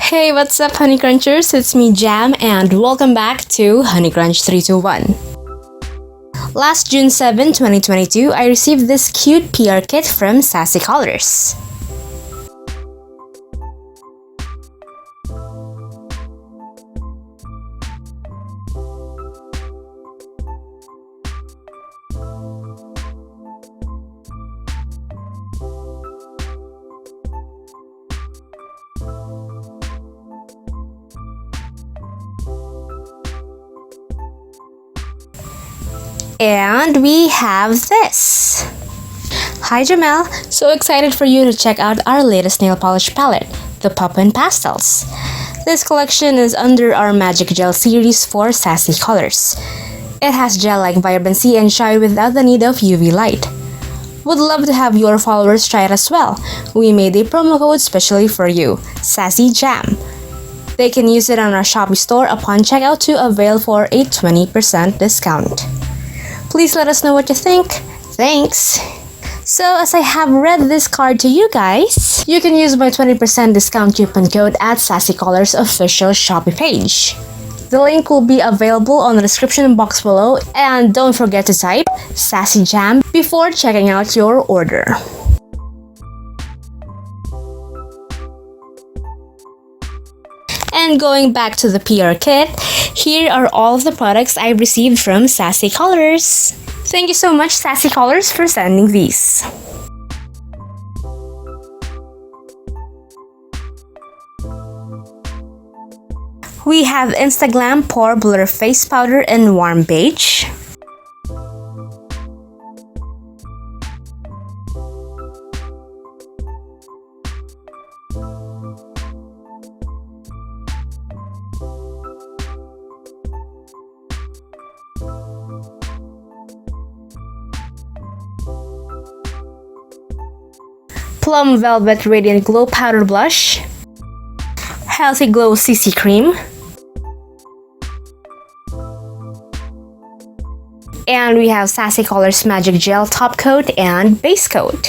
Hey, what's up, honeycrunchers? It's me, Jam, and welcome back to honeycrunch321. Last June 7, 2022, I received this cute PR kit from Sassy Colors. And we have this. Hi Jamel, so excited for you to check out our latest nail polish palette, the Poppin Pastels. This collection is under our Magic Gel series for Sassy Colors. It has gel-like vibrancy and shine without the need of UV light. Would love to have your followers try it as well. We made a promo code specially for you, Sassy Jam. They can use it on our Shopee store upon checkout to avail for a 20% discount. Please let us know what you think. Thanks! So as I have read this card to you guys, you can use my 20% discount coupon code at Sassy Colors official Shopee page. The link will be available on the description box below, and don't forget to type Sassy Jam before checking out your order. And going back to the PR kit, here are all of the products I received from Sassy Colors. Thank you so much, Sassy Colors, for sending these. We have Instaglam Pore Blur Face Powder in Warm Beige. Plum Velvet Radiant Glow Powder Blush, Healthy Glow CC Cream, and we have Sassy Colors Magic Gel Top Coat and Base Coat.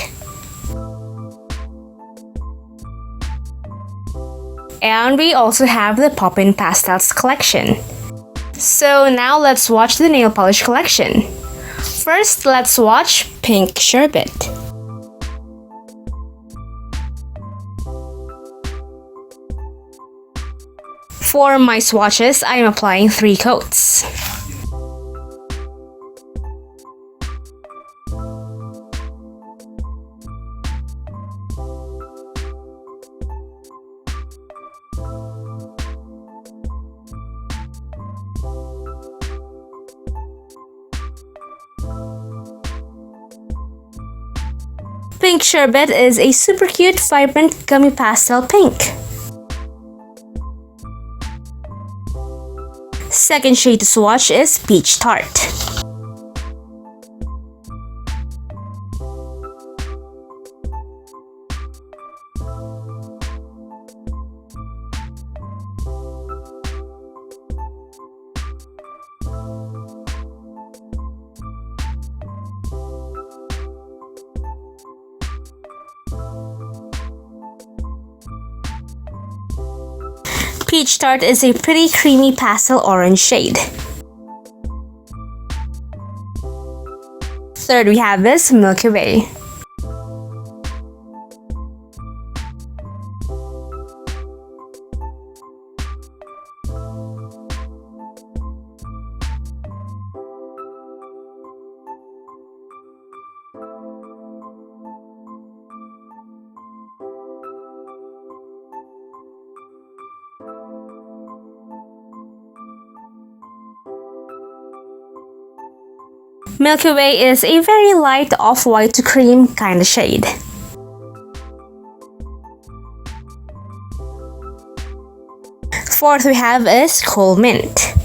And we also have the Poppin Pastels collection. So now let's watch the nail polish collection. First, let's watch Pink Sherbet. For my swatches, I am applying 3 coats. Pink Sherbet is a super cute, vibrant gummy pastel pink. Second shade to swatch is Peach Tart. Peach Tart is a pretty creamy pastel orange shade. Third, we have this Milky Way. Milky Way is a very light off-white to cream kind of shade. Fourth we have is Cool Mint.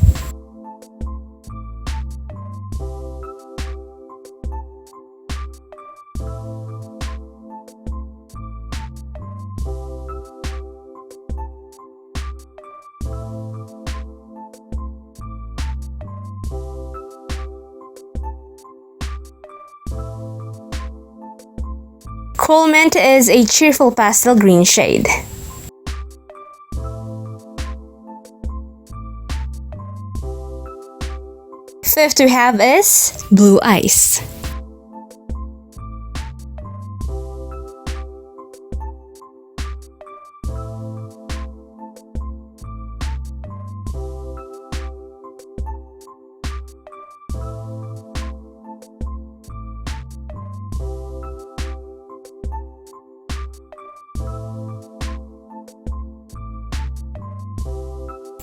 Cool Mint is a cheerful pastel green shade. Fifth we have is Blue Ice.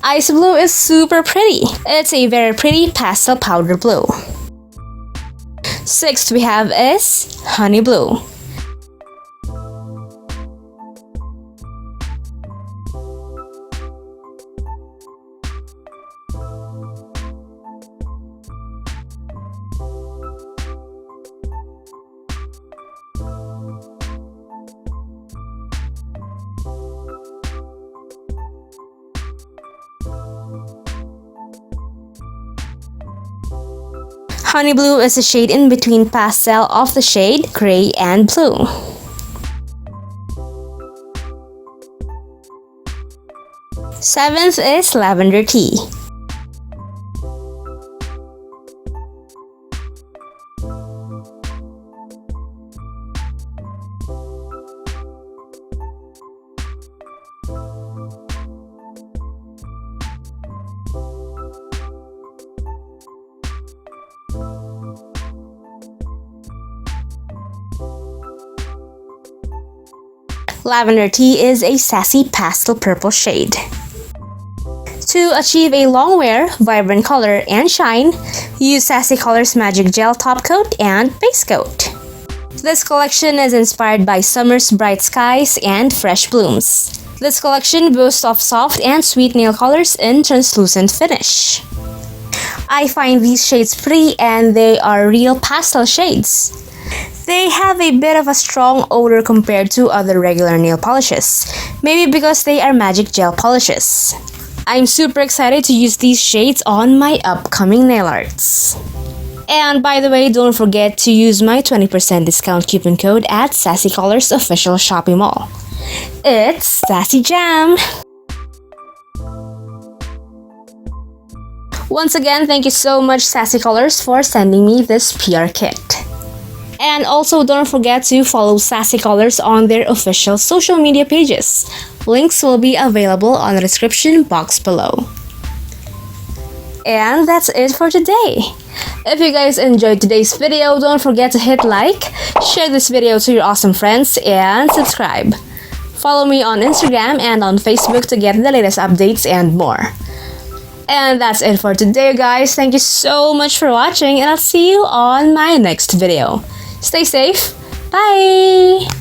Ice Blue is super pretty. It's a very pretty pastel powder blue. Sixth we have is Honey Blue. Honey Blue is a shade in between pastel of the shade gray and blue. Seventh is Lavender Tea. Lavender Tea is a sassy pastel purple shade. To achieve a long wear, vibrant color, and shine, use Sassy Colors Magic Gel Top Coat and Base Coat. This collection is inspired by summer's bright skies and fresh blooms. This collection boasts of soft and sweet nail colors in translucent finish. I find these shades pretty and they are real pastel shades. They have a bit of a strong odor compared to other regular nail polishes, maybe because they are magic gel polishes. I'm super excited to use these shades on my upcoming nail arts. And by the way, don't forget to use my 20% discount coupon code at Sassy Colors official Shopee Mall. It's Sassy Jam! Once again, thank you so much Sassy Colors for sending me this PR kit. And also don't forget to follow Sassy Colors on their official social media pages. Links will be available on the description box below. And that's it for today. If you guys enjoyed today's video, don't forget to hit like, share this video to your awesome friends, and subscribe. Follow me on Instagram and on Facebook to get the latest updates and more. And that's it for today, guys. Thank you so much for watching, and I'll see you on my next video. Stay safe. Bye!